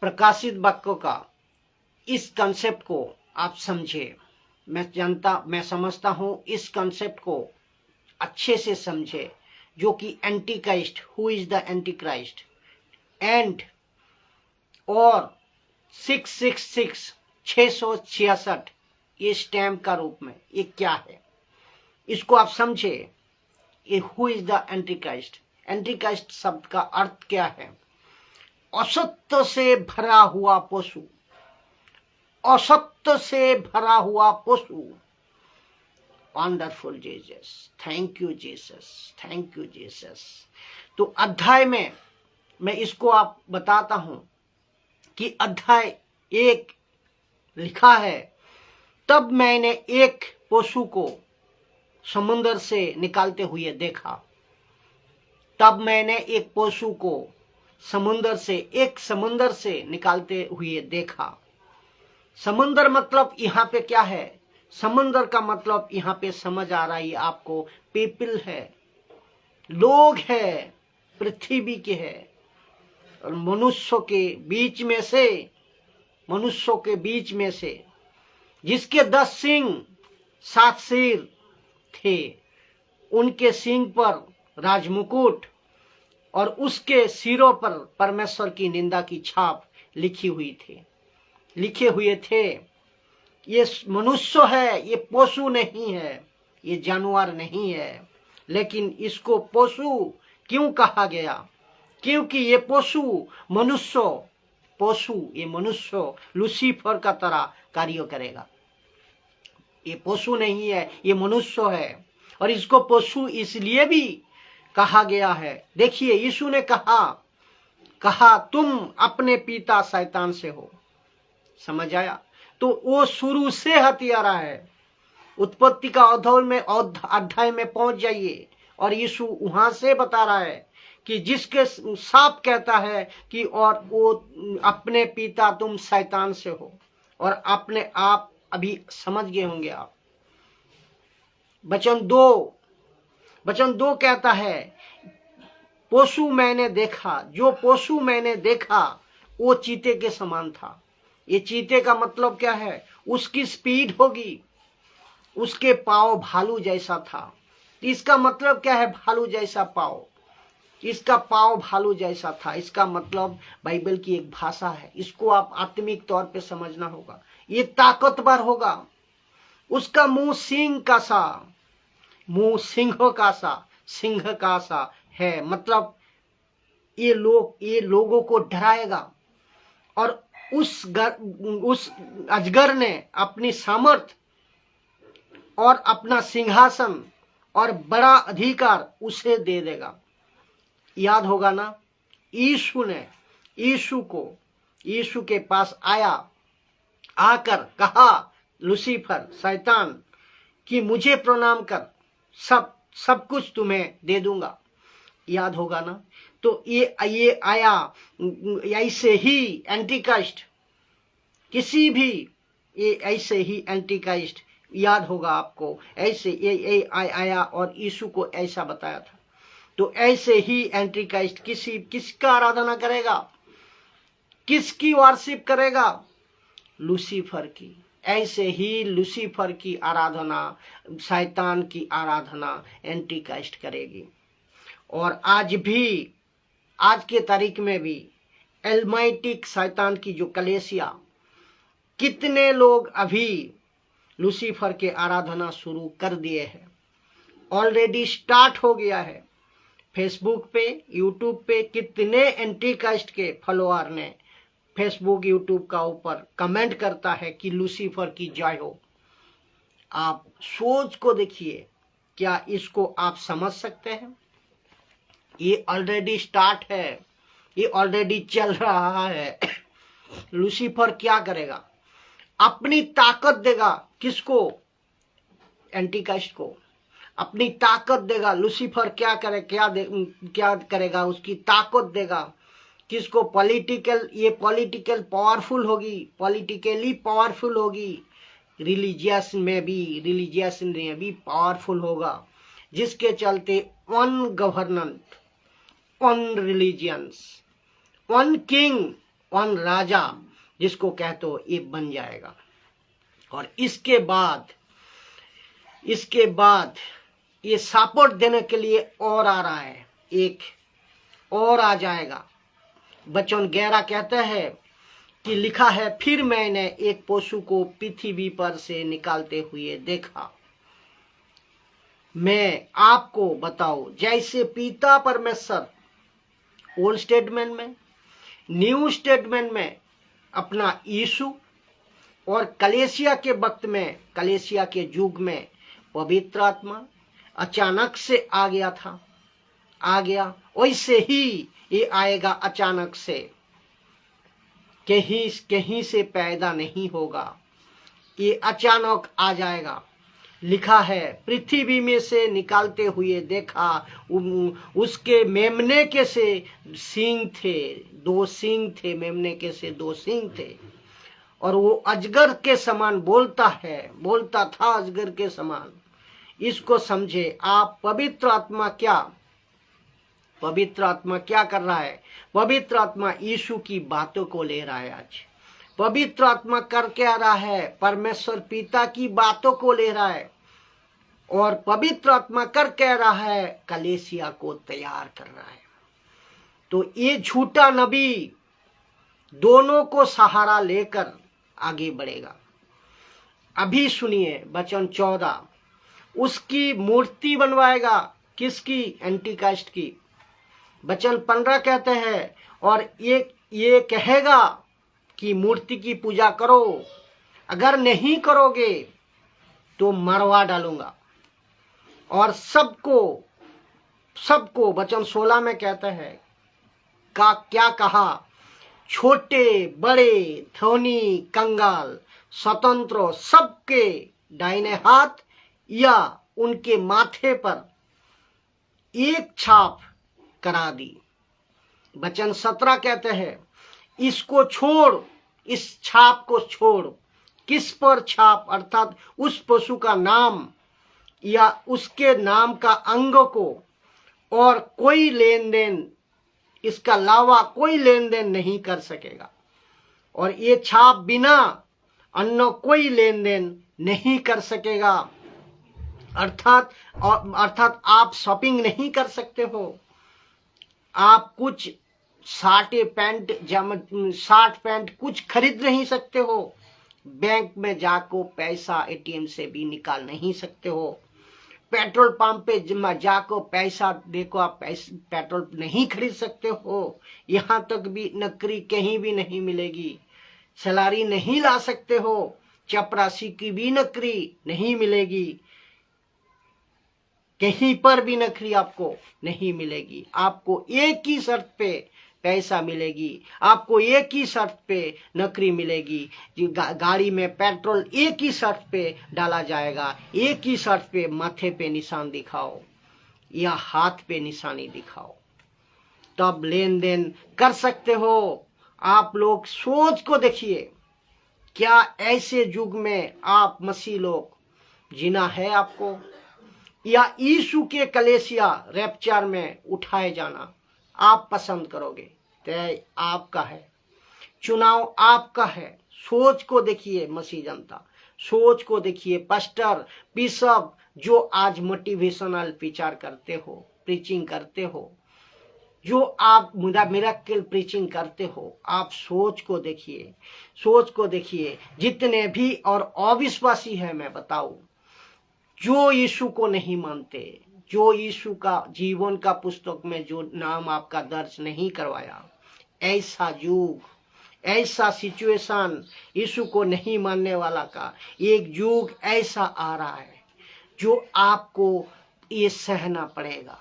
प्रकाशित वाक्यों का इस कंसेप्ट को आप समझे। मैं समझता हूं इस कंसेप्ट को अच्छे से समझे, जो कि anti Christ, who is the anti Christ, and और 666 666 ये स्टैम्प का रूप में ये क्या है, इसको आप समझे। ये who is the anti Christ, anti Christ शब्द का अर्थ क्या है? असत्य से भरा हुआ पशु, असत्य से भरा हुआ पशु। Wonderful Jesus, thank you Jesus, thank you Jesus. तो अध्याय में मैं इसको आप बताता हूं कि अध्याय 1 लिखा है, तब मैंने एक पशु को समुद्र से निकालते हुए देखा। तब मैंने एक पशु को समुद्र से निकालते हुए देखा। समुद्र मतलब यहाँ पे क्या है? समुद्र का मतलब यहाँ पे समझ आ रहा है आपको, पीपल है, लोग है, पृथ्वी के है, और मनुष्यों के बीच में से जिसके 10 सींग 7 सिर थे, उनके सींग पर राजमुकुट और उसके सिरों पर परमेश्वर की निंदा की छाप लिखे हुए थे। ये मनुष्य है, ये पशु नहीं है, ये जानवर नहीं है। लेकिन इसको पशु क्यों कहा गया? क्योंकि ये मनुष्य लूसीफर का तरह कार्य करेगा। ये पशु नहीं है, ये मनुष्य है। और इसको पशु इसलिए भी कहा गया है। देखिए, यीशु ने कहा तुम अपने पिता शैतान से हो। समझ आया? तो वो शुरू से हत्यारा है। उत्पत्ति का अध्याय में पहुंच जाइए और यीशु वहां से बता रहा है कि जिसके साफ कहता है कि और वो अपने पिता तुम शैतान से हो, और अपने आप अभी समझ गए होंगे आप। वचन 2 कहता है, पशु मैंने देखा, जो पशु मैंने देखा वो चीते के समान था। ये चीते का मतलब क्या है? उसकी स्पीड होगी, उसके पाँव भालू जैसा था। इसका मतलब क्या है? भालू जैसा पाँव, इसका पाँव भालू जैसा था। इसका मतलब बाइबल की एक भाषा है, इसको आप आत्मिक तौर पे समझना होगा। ये ताकतवर होगा, उसका मुंह सिंह का सा है। मतलब ये लोगों को डराएगा। और उस अजगर ने अपनी सामर्थ और अपना सिंहासन और बड़ा अधिकार उसे दे देगा। याद होगा ना, यीशु के पास आकर कहा लूसीफर शैतान कि मुझे प्रणाम कर, सब कुछ तुम्हें दे दूंगा। याद होगा ना? तो ये आया ऐसे ही एंटीक्राइस्ट, ऐसे ही एंटीक्राइस्ट, याद होगा आपको, ऐसे ये आया और यीशु को ऐसा बताया था। तो ऐसे ही एंटीक्राइस्ट किसका आराधना करेगा? किसकी वर्शिप करेगा? लूसीफर की। ऐसे ही लूसीफर की आराधना, शैतान की आराधना एंटीक्राइस्ट करेगी। और आज के तारीख में भी एल्माइटिक शैतान की जो कलेसिया, कितने लोग अभी लूसीफर के आराधना शुरू कर दिए हैं। ऑलरेडी स्टार्ट हो गया है। फेसबुक पे, यूट्यूब पे कितने एंटीक्राइस्ट के फॉलोअर ने फेसबुक यूट्यूब का ऊपर कमेंट करता है कि लूसीफर की जय हो। आप सोच को देखिए, क्या इसको आप समझ सकते हैं? ये ऑलरेडी स्टार्ट है, ये ऑलरेडी चल रहा है। लूसीफर क्या करेगा? अपनी ताकत देगा। किसको? एंटीक्राइस्ट को अपनी ताकत देगा। लूसीफर क्या करेगा? उसकी ताकत देगा। किसको? पॉलिटिकली पावरफुल होगी, रिलीजियस में भी पावरफुल होगा, जिसके चलते one government, one religions, one king one raja जिसको कहते हो, ये बन जाएगा। और इसके बाद ये सपोर्ट देने के लिए और आ रहा है, एक और आ जाएगा। वचन 11 कहते हैं कि लिखा है, फिर मैंने एक पशु को पृथ्वी पर से निकालते हुए देखा। मैं आपको बताऊं, जैसे पिता परमेश्वर ओल्ड स्टेटमेंट में, न्यू स्टेटमेंट में अपना यीशु, और कलेसिया के वक्त में, कलेसिया के युग में पवित्र आत्मा अचानक से आ गया, वैसे ही ये आएगा अचानक से, कहीं से पैदा नहीं होगा, ये अचानक आ जाएगा। लिखा है, पृथ्वी में से निकालते हुए देखा, उसके मेमने के से सींग थे, 2 सींग थे, मेमने के से 2 सींग थे, और वो अजगर के समान बोलता था अजगर के समान। इसको समझे आप। पवित्र आत्मा क्या कर रहा है? पवित्र आत्मा यीशु की बातों को ले रहा है। आज पवित्र आत्मा कर क्या रहा है? परमेश्वर पिता की बातों को ले रहा है, और पवित्र आत्मा कर कह रहा है, कलेसिया को तैयार कर रहा है। तो ये झूठा नबी दोनों को सहारा लेकर आगे बढ़ेगा। अभी सुनिए वचन 14, उसकी मूर्ति बनवाएगा। किसकी? एंटीक्राइस्ट की। वचन 15 कहते हैं, और ये कहेगा कि मूर्ति की पूजा करो, अगर नहीं करोगे तो मरवा डालूंगा। और सबको वचन 16 में कहते हैं क्या कहा? छोटे बड़े, धनी कंगाल, स्वतंत्र, सबके दाहिने हाथ या उनके माथे पर एक छाप करा दी। वचन 17 कहते हैं, इसको छोड़, इस छाप को छोड़। किस पर छाप? अर्थात उस पशु का नाम या उसके नाम का अंग को, और कोई लेन देन, इसका अलावा कोई लेन देन नहीं कर सकेगा। और ये छाप बिना अन्य कोई लेन देन नहीं कर सकेगा। अर्थात आप शॉपिंग नहीं कर सकते हो, आप कुछ शर्ट पैंट कुछ खरीद नहीं सकते हो, बैंक में जाको पैसा एटीएम से भी निकाल नहीं सकते हो, पेट्रोल पंप पे जाको पैसा देखो, आप पेट्रोल नहीं खरीद सकते हो। यहाँ तक भी नकली कहीं भी नहीं मिलेगी, सैलरी नहीं ला सकते हो, चपरासी की भी नकली नहीं मिलेगी, कहीं पर भी नकली आपको नहीं मिलेगी। आपको एक ही शर्त पे पैसा मिलेगी, आपको एक ही शर्त पे नौकरी मिलेगी। गाड़ी में पेट्रोल एक ही शर्त पे डाला जाएगा, एक ही शर्त पे माथे पे निशान दिखाओ या हाथ पे निशानी दिखाओ, तब लेन देन कर सकते हो। आप लोग सोच को देखिए, क्या ऐसे युग में आप मसीह लोग जीना है आपको, या यीशु के कलेसिया रैप्चर में उठाए जाना आप पसंद करोगे? तय आपका है, चुनाव आपका है। सोच को देखिए मसीह जनता, सोच को देखिए। पास्टर, बिशप जो आज मोटिवेशनल विचार करते हो, प्रीचिंग करते हो, जो आप मिरेकल प्रीचिंग करते हो, आप सोच को देखिए, सोच को देखिए। जितने भी और अविश्वासी है, मैं बताऊं, जो यीशु को नहीं मानते, जो यीशु का जीवन का पुस्तक में जो नाम आपका दर्ज नहीं करवाया, ऐसा युग, ऐसा सिचुएशन, यीशु को नहीं मानने वाला का एक युग ऐसा आ रहा है जो आपको ये सहना पड़ेगा,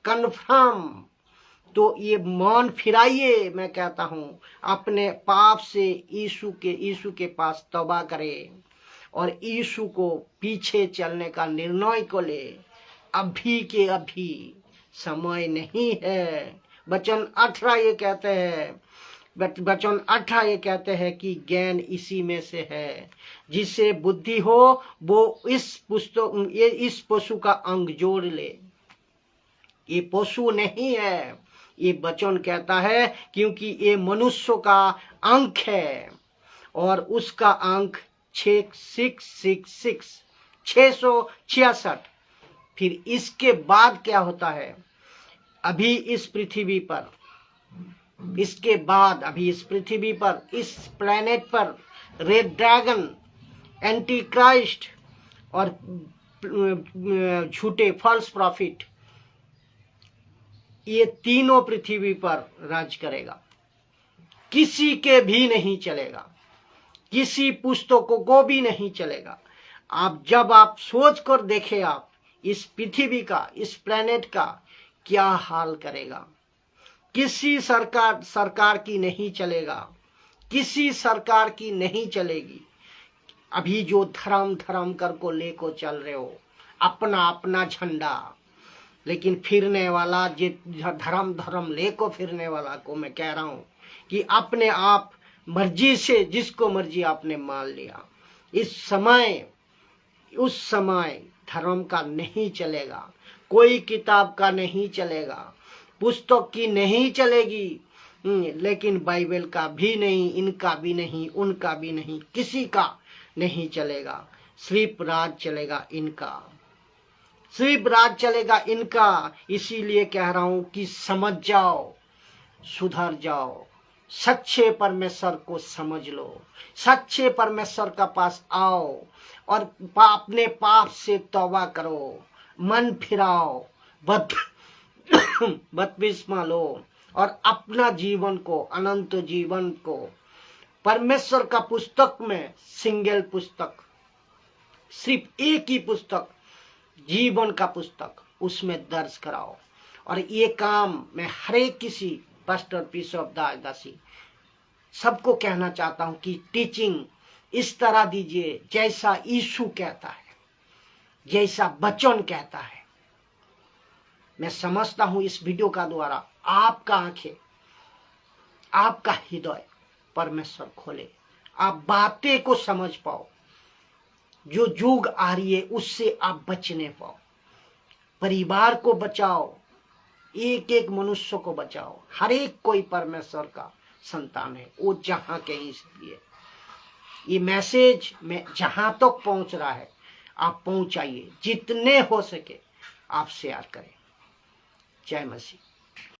कन्फर्म। तो ये मन फिराइए, मैं कहता हूं, अपने पाप से यीशु के पास तौबा करे और यीशु को पीछे चलने का निर्णय को ले। अभी के अभी समय नहीं है। वचन 18 ये कहते हैं, वचन 18 ये कहते हैं कि ज्ञान इसी में से है, जिससे बुद्धि हो वो इस पशु का अंग जोड़ ले। ये पशु नहीं है, ये वचन कहता है, क्योंकि ये मनुष्य का अंक है और उसका अंक 666। फिर इसके बाद क्या होता है? अभी इस पृथ्वी पर, इसके बाद अभी इस पृथ्वी पर, इस प्लेनेट पर रेड ड्रैगन, एंटी क्राइस्ट और झूठे फॉल्स प्रॉफिट, ये तीनों पृथ्वी पर राज करेगा। किसी के भी नहीं चलेगा, किसी पुस्तकों को भी नहीं चलेगा। जब आप सोच कर देखें, आप इस पृथ्वी का, इस प्लेनेट का क्या हाल करेगा। किसी सरकार की नहीं चलेगा, किसी सरकार की नहीं चलेगी। अभी जो धर्म कर को लेको चल रहे हो, अपना अपना झंडा, लेकिन फिरने वाला, जो धर्म लेको फिरने वाला को मैं कह रहा हूं कि अपने आप मर्जी से जिसको मर्जी आपने मान लिया। इस समय, उस समय धर्म का नहीं चलेगा, कोई किताब का नहीं चलेगा, पुस्तक की नहीं चलेगी, लेकिन बाइबल का भी नहीं, इनका भी नहीं, उनका भी नहीं, किसी का नहीं चलेगा। सिर्फ राज चलेगा इनका, सिर्फ राज चलेगा इनका। इसीलिए कह रहा हूं कि समझ जाओ, सुधर जाओ, सच्चे परमेश्वर को समझ लो, सच्चे परमेश्वर का पास आओ और अपने पाप से तौबा करो, मन फिराओ, बपतिस्मा लो और अपना जीवन को, अनंत जीवन को परमेश्वर का पुस्तक में, सिंगल पुस्तक, सिर्फ एक ही पुस्तक, जीवन का पुस्तक, उसमें दर्ज कराओ। और ये काम मैं हर एक किसी पास्टर बिशप दासी सबको कहना चाहता हूं कि टीचिंग इस तरह दीजिए जैसा यीशु कहता है, जैसा वचन कहता है। मैं समझता हूं इस वीडियो का द्वारा आपका आंखें, आपका हृदय परमेश्वर खोले, आप बातें को समझ पाओ, जो युग आ रही है उससे आप बचने पाओ, परिवार को बचाओ, एक एक मनुष्य को बचाओ। हर एक कोई परमेश्वर का संतान है, वो जहां कहीं से भी है। ये मैसेज में जहां तक पहुंच रहा है आप पहुंचाइए, जितने हो सके आप शेयर करें। जय मसीह।